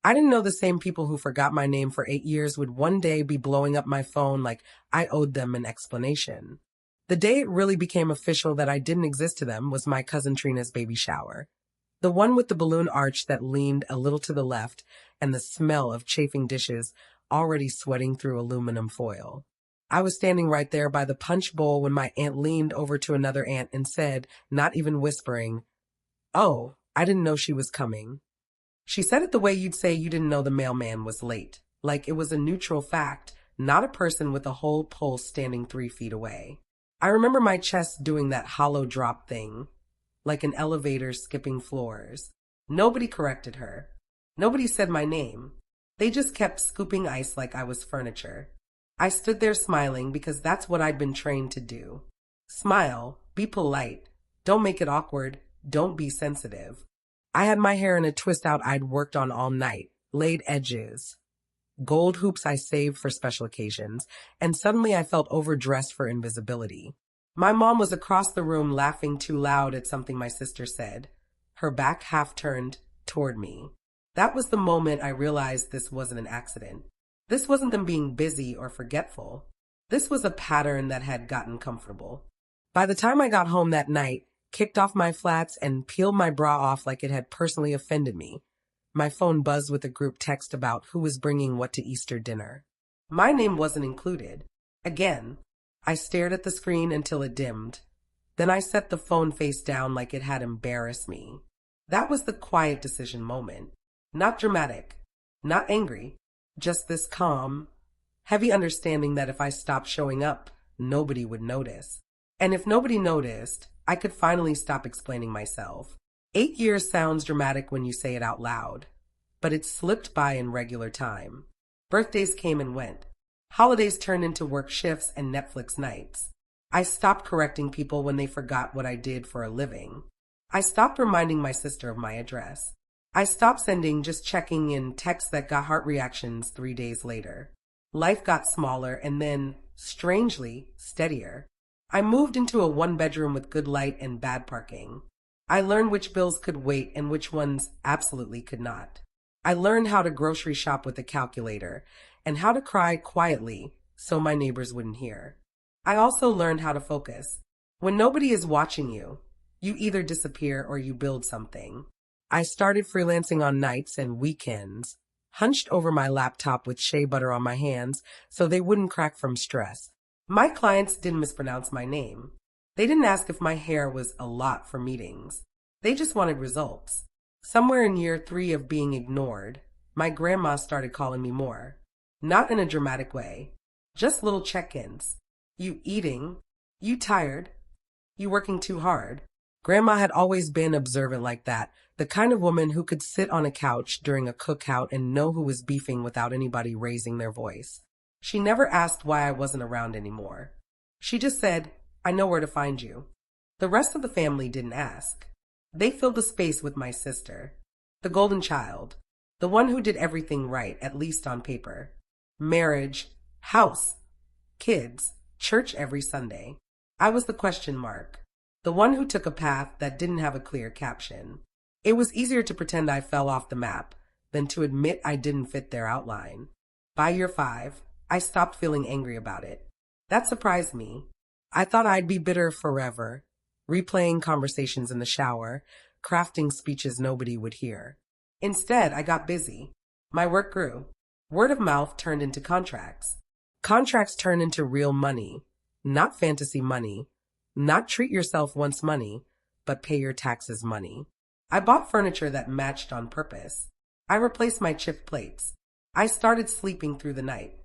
I didn't know the same people who forgot my name for 8 years would one day be blowing up my phone like I owed them an explanation. The day it really became official that I didn't exist to them was my cousin Trina's baby shower. The one with the balloon arch that leaned a little to the left and the smell of chafing dishes already sweating through aluminum foil. I was standing right there by the punch bowl when my aunt leaned over to another aunt and said, not even whispering, "Oh, I didn't know she was coming." She said it the way you'd say you didn't know the mailman was late, like it was a neutral fact, not a person with a whole pulse standing 3 feet away. I remember my chest doing that hollow drop thing, like an elevator skipping floors. Nobody corrected her. Nobody said my name. They just kept scooping ice like I was furniture. I stood there smiling because that's what I'd been trained to do. Smile, be polite, don't make it awkward, don't be sensitive. I had my hair in a twist out I'd worked on all night, laid edges, gold hoops I saved for special occasions, and suddenly I felt overdressed for invisibility. My mom was across the room laughing too loud at something my sister said, her back half turned toward me. That was the moment I realized this wasn't an accident. This wasn't them being busy or forgetful. This was a pattern that had gotten comfortable. By the time I got home that night, kicked off my flats, and peeled my bra off like it had personally offended me, my phone buzzed with a group text about who was bringing what to Easter dinner. My name wasn't included. Again, I stared at the screen until it dimmed. Then I set the phone face down like it had embarrassed me. That was the quiet decision moment. Not dramatic, not angry, just this calm, heavy understanding that if I stopped showing up, nobody would notice. And if nobody noticed, I could finally stop explaining myself. 8 years sounds dramatic when you say it out loud, but it slipped by in regular time. Birthdays came and went. Holidays turned into work shifts and Netflix nights. I stopped correcting people when they forgot what I did for a living. I stopped reminding my sister of my address. I stopped sending just checking in texts that got heart reactions 3 days later. Life got smaller and then, strangely, steadier. I moved into a one-bedroom with good light and bad parking. I learned which bills could wait and which ones absolutely could not. I learned how to grocery shop with a calculator and how to cry quietly so my neighbors wouldn't hear. I also learned how to focus. When nobody is watching you, you either disappear or you build something. I started freelancing on nights and weekends, hunched over my laptop with shea butter on my hands so they wouldn't crack from stress. My clients didn't mispronounce my name. They didn't ask if my hair was a lot for meetings. They just wanted results. Somewhere in year 3 of being ignored, my grandma started calling me more. Not in a dramatic way, just little check-ins. You eating? You tired? You working too hard? Grandma had always been observant like that, the kind of woman who could sit on a couch during a cookout and know who was beefing without anybody raising their voice. She never asked why I wasn't around anymore. She just said, "I know where to find you." The rest of the family didn't ask. They filled the space with my sister, the golden child, the one who did everything right, at least on paper. Marriage, house, kids, church every Sunday. I was the question mark, the one who took a path that didn't have a clear caption. It was easier to pretend I fell off the map than to admit I didn't fit their outline. By year 5, I stopped feeling angry about it. That surprised me. I thought I'd be bitter forever, replaying conversations in the shower, crafting speeches nobody would hear. Instead, I got busy. My work grew. Word of mouth turned into contracts. Contracts turned into real money, not fantasy money, not treat yourself once money, but pay your taxes money. I bought furniture that matched on purpose. I replaced my chipped plates. I started sleeping through the night.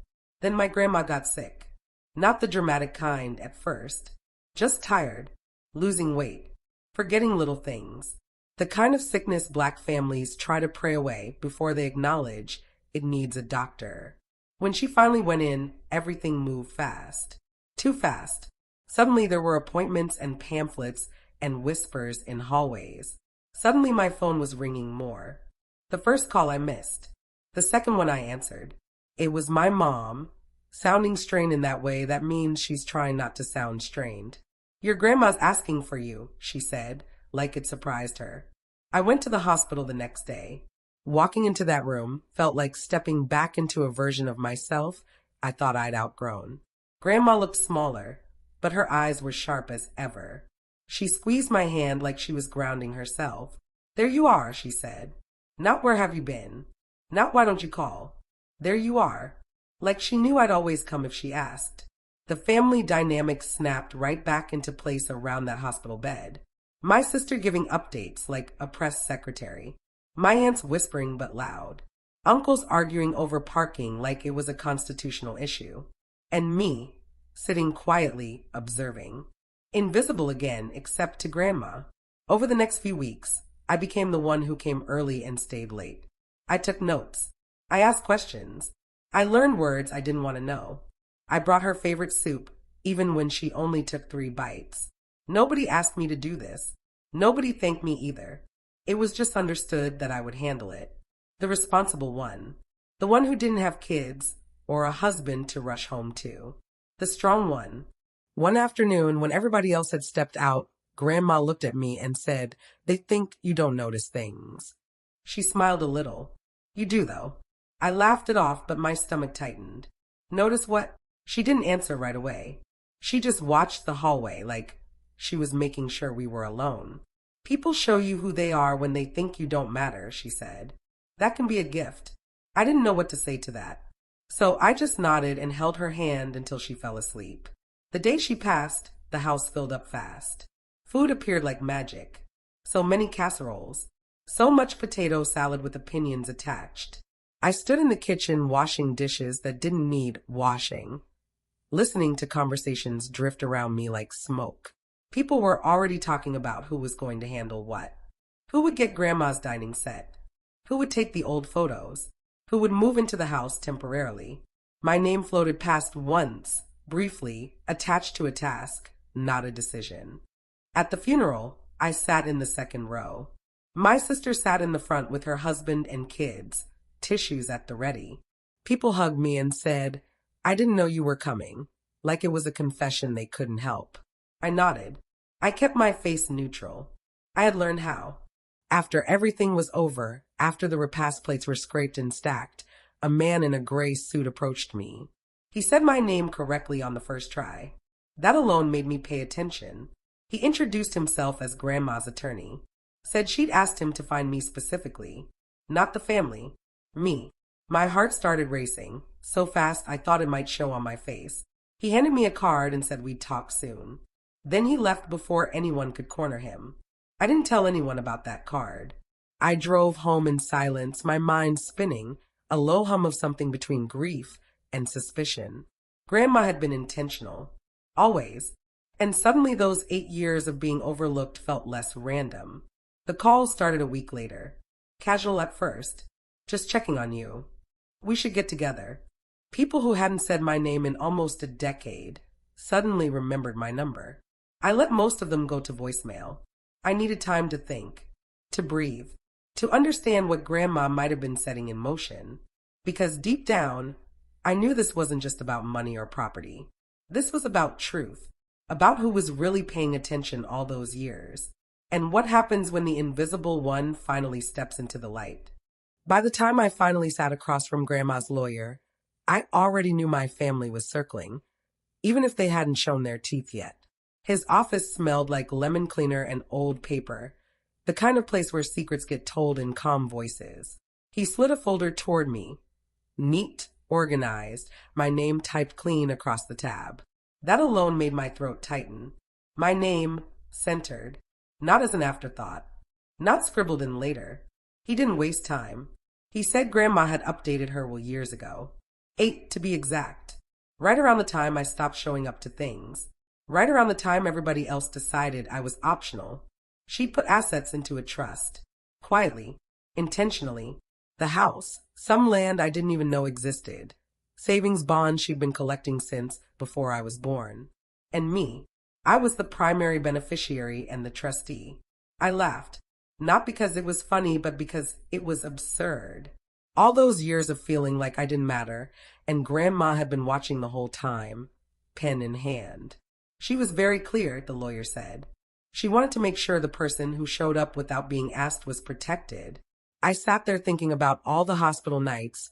Then my grandma got sick. Not the dramatic kind at first. Just tired, losing weight, forgetting little things. The kind of sickness Black families try to pray away before they acknowledge it needs a doctor. When she finally went in, everything moved fast. Too fast. Suddenly there were appointments and pamphlets and whispers in hallways. Suddenly my phone was ringing more. The first call I missed. The second one I answered. It was my mom. Sounding strained in that way, that means she's trying not to sound strained. "Your grandma's asking for you," she said, like it surprised her. I went to the hospital the next day. Walking into that room felt like stepping back into a version of myself I thought I'd outgrown. Grandma looked smaller, but her eyes were sharp as ever. She squeezed my hand like she was grounding herself. "There you are," she said. "Not where have you been? Not why don't you call? There you are." Like she knew I'd always come if she asked. The family dynamic snapped right back into place around that hospital bed. My sister giving updates like a press secretary. My aunts whispering but loud. Uncles arguing over parking like it was a constitutional issue. And me, sitting quietly, observing. Invisible again, except to Grandma. Over the next few weeks, I became the one who came early and stayed late. I took notes. I asked questions. I learned words I didn't want to know. I brought her favorite soup, even when she only took 3 bites. Nobody asked me to do this. Nobody thanked me either. It was just understood that I would handle it. The responsible one. The one who didn't have kids or a husband to rush home to. The strong one. One afternoon, when everybody else had stepped out, Grandma looked at me and said, "They think you don't notice things." She smiled a little. "You do, though." I laughed it off, but my stomach tightened. "Notice what?" She didn't answer right away. She just watched the hallway like she was making sure we were alone. "People show you who they are when they think you don't matter," she said. "That can be a gift." I didn't know what to say to that. So I just nodded and held her hand until she fell asleep. The day she passed, the house filled up fast. Food appeared like magic. So many casseroles. So much potato salad with opinions attached. I stood in the kitchen washing dishes that didn't need washing, listening to conversations drift around me like smoke. People were already talking about who was going to handle what. Who would get Grandma's dining set? Who would take the old photos? Who would move into the house temporarily? My name floated past once, briefly, attached to a task, not a decision. At the funeral, I sat in the second row. My sister sat in the front with her husband and kids, tissues at the ready. People hugged me and said, "I didn't know you were coming," like it was a confession they couldn't help. I nodded. I kept my face neutral. I had learned how. After everything was over, after the repast plates were scraped and stacked, a man in a gray suit approached me. He said my name correctly on the first try. That alone made me pay attention. He introduced himself as Grandma's attorney. Said she'd asked him to find me specifically. Not the family. Me. My heart started racing, so fast I thought it might show on my face. He handed me a card and said we'd talk soon. Then he left before anyone could corner him. I didn't tell anyone about that card. I drove home in silence, my mind spinning, a low hum of something between grief and suspicion. Grandma had been intentional. Always. And suddenly those 8 years of being overlooked felt less random. The call started a week later. Casual at first. Just checking on you. We should get together. People who hadn't said my name in almost a decade suddenly remembered my number. I let most of them go to voicemail. I needed time to think, to breathe, to understand what Grandma might have been setting in motion. Because deep down, I knew this wasn't just about money or property. This was about truth, about who was really paying attention all those years, and what happens when the invisible one finally steps into the light. By the time I finally sat across from Grandma's lawyer, I already knew my family was circling, even if they hadn't shown their teeth yet. His office smelled like lemon cleaner and old paper, the kind of place where secrets get told in calm voices. He slid a folder toward me. Neat, organized, my name typed clean across the tab. That alone made my throat tighten. My name, centered, not as an afterthought, not scribbled in later. He didn't waste time. He said Grandma had updated her will years ago. 8 to be exact. Right around the time I stopped showing up to things. Right around the time everybody else decided I was optional. She'd put assets into a trust. Quietly. Intentionally. The house. Some land I didn't even know existed. Savings bonds she'd been collecting since before I was born. And me. I was the primary beneficiary and the trustee. I laughed. Not because it was funny, but because it was absurd. All those years of feeling like I didn't matter, and Grandma had been watching the whole time, pen in hand. She was very clear, the lawyer said. She wanted to make sure the person who showed up without being asked was protected. I sat there thinking about all the hospital nights,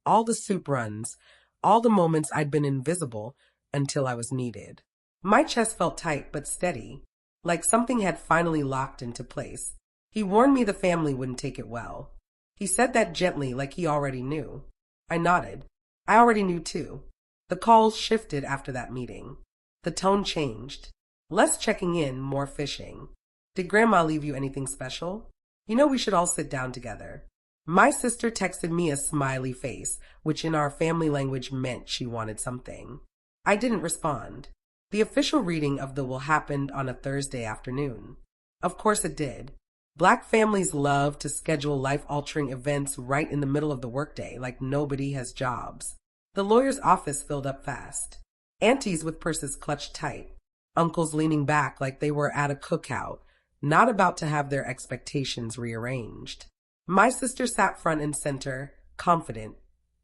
all the soup runs, all the moments I'd been invisible until I was needed. My chest felt tight but steady, like something had finally locked into place. He warned me the family wouldn't take it well. He said that gently, like he already knew. I nodded. I already knew too. The calls shifted after that meeting. The tone changed. Less checking in, more fishing. Did Grandma leave you anything special? You know we should all sit down together. My sister texted me a smiley face, which in our family language meant she wanted something. I didn't respond. The official reading of the will happened on a Thursday afternoon. Of course it did. Black families love to schedule life-altering events right in the middle of the workday, like nobody has jobs. The lawyer's office filled up fast. Aunties with purses clutched tight. Uncles leaning back like they were at a cookout, not about to have their expectations rearranged. My sister sat front and center, confident,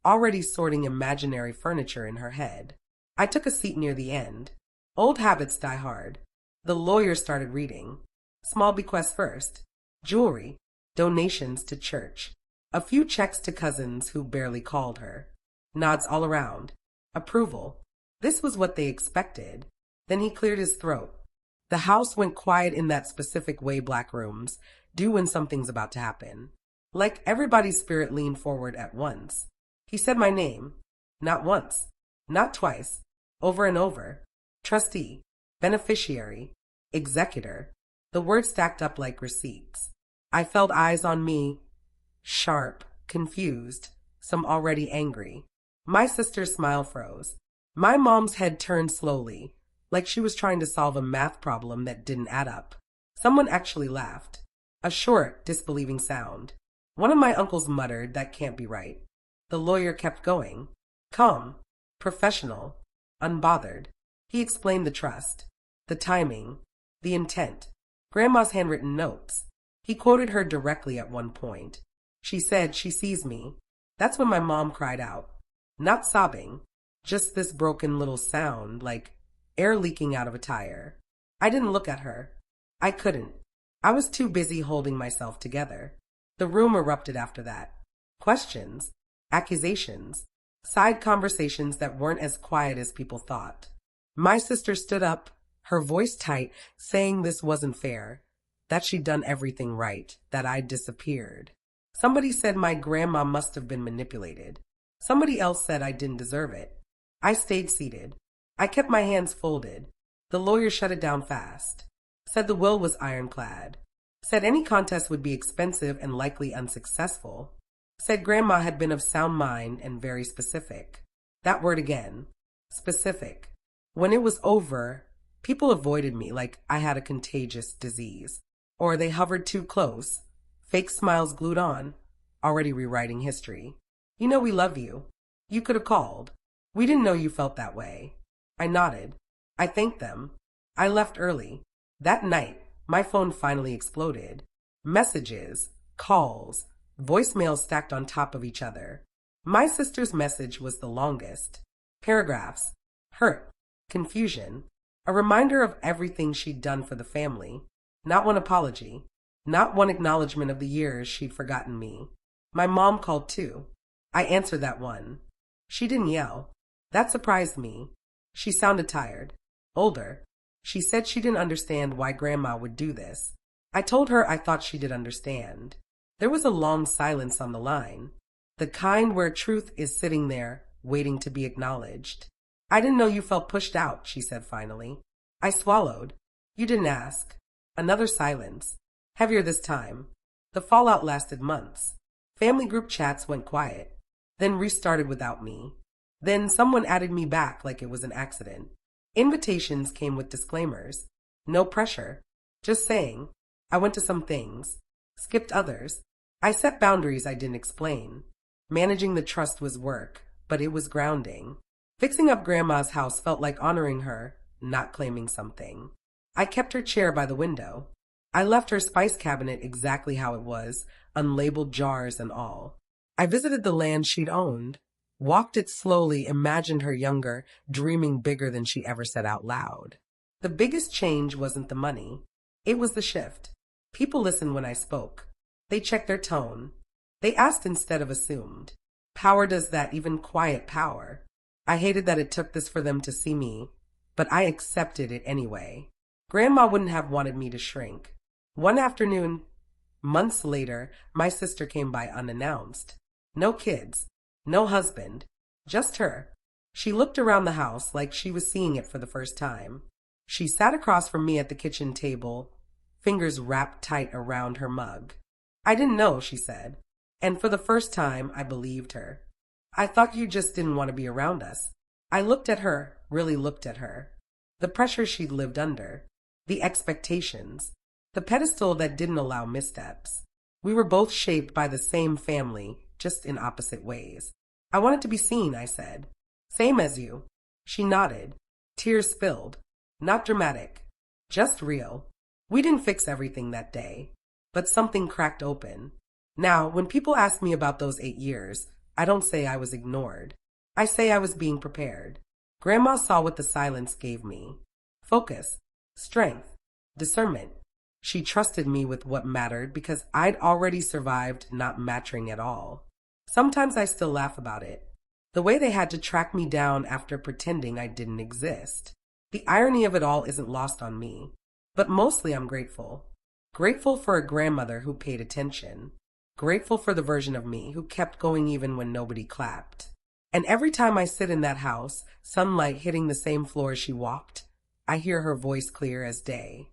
already sorting imaginary furniture in her head. I took a seat near the end. Old habits die hard. The lawyer started reading. Small bequests first. Jewelry. Donations to church. A few checks to cousins who barely called her. Nods all around. Approval. This was what they expected. Then he cleared his throat. The house went quiet in that specific way black rooms do when something's about to happen. Like everybody's spirit leaned forward at once. He said my name. Not once. Not twice. Over and over. Trustee. Beneficiary. Executor. The words stacked up like receipts. I felt eyes on me. Sharp. Confused. Some already angry. My sister's smile froze. My mom's head turned slowly, like she was trying to solve a math problem that didn't add up. Someone actually laughed. A short, disbelieving sound. One of my uncles muttered, "That can't be right." The lawyer kept going. Calm. Professional. Unbothered. He explained the trust. The timing. The intent. Grandma's handwritten notes. He quoted her directly at one point. She said, "She sees me." That's when my mom cried out. Not sobbing. Just this broken little sound, like air leaking out of a tire. I didn't look at her. I couldn't. I was too busy holding myself together. The room erupted after that. Questions. Accusations. Side conversations that weren't as quiet as people thought. My sister stood up, her voice tight, saying this wasn't fair, that she'd done everything right, that I'd disappeared. Somebody said my grandma must have been manipulated. Somebody else said I didn't deserve it. I stayed seated. I kept my hands folded. The lawyer shut it down fast. Said the will was ironclad. Said any contest would be expensive and likely unsuccessful. Said Grandma had been of sound mind and very specific. That word again. Specific. When it was over, people avoided me like I had a contagious disease. Or they hovered too close. Fake smiles glued on. Already rewriting history. You know we love you. You could have called. We didn't know you felt that way. I nodded. I thanked them. I left early. That night, my phone finally exploded. Messages, calls, voicemails stacked on top of each other. My sister's message was the longest. Paragraphs. Hurt. Confusion. A reminder of everything she'd done for the family. Not one apology. Not one acknowledgement of the years she'd forgotten me. My mom called too. I answered that one. She didn't yell. That surprised me. She sounded tired. Older. She said she didn't understand why Grandma would do this. I told her I thought she did understand. There was a long silence on the line. The kind where truth is sitting there, waiting to be acknowledged. I didn't know you felt pushed out, she said finally. I swallowed. You didn't ask. Another silence. Heavier this time. The fallout lasted months. Family group chats went quiet, then restarted without me. Then someone added me back like it was an accident. Invitations came with disclaimers. No pressure. Just saying. I went to some things. Skipped others. I set boundaries I didn't explain. Managing the trust was work, but it was grounding. Fixing up Grandma's house felt like honoring her, not claiming something. I kept her chair by the window. I left her spice cabinet exactly how it was, unlabeled jars and all. I visited the land she'd owned, walked it slowly, imagined her younger, dreaming bigger than she ever said out loud. The biggest change wasn't the money. It was the shift. People listened when I spoke. They checked their tone. They asked instead of assumed. Power does that, even quiet power. I hated that it took this for them to see me, but I accepted it anyway. Grandma wouldn't have wanted me to shrink. One afternoon, months later, my sister came by unannounced. No kids, no husband, just her. She looked around the house like she was seeing it for the first time. She sat across from me at the kitchen table, fingers wrapped tight around her mug. I didn't know, she said, and for the first time I believed her. I thought you just didn't want to be around us. I looked at her, really looked at her. The pressure she'd lived under, the expectations, the pedestal that didn't allow missteps. We were both shaped by the same family, just in opposite ways. I wanted to be seen, I said. Same as you. She nodded. Tears spilled. Not dramatic, just real. We didn't fix everything that day, but something cracked open. Now, when people ask me about those 8 years, I don't say I was ignored. I say I was being prepared. Grandma saw what the silence gave me. Focus, strength, discernment. She trusted me with what mattered because I'd already survived not mattering at all. Sometimes I still laugh about it. The way they had to track me down after pretending I didn't exist. The irony of it all isn't lost on me. But mostly I'm grateful. Grateful for a grandmother who paid attention. Grateful for the version of me who kept going even when nobody clapped. And every time I sit in that house, sunlight hitting the same floor she walked, I hear her voice clear as day.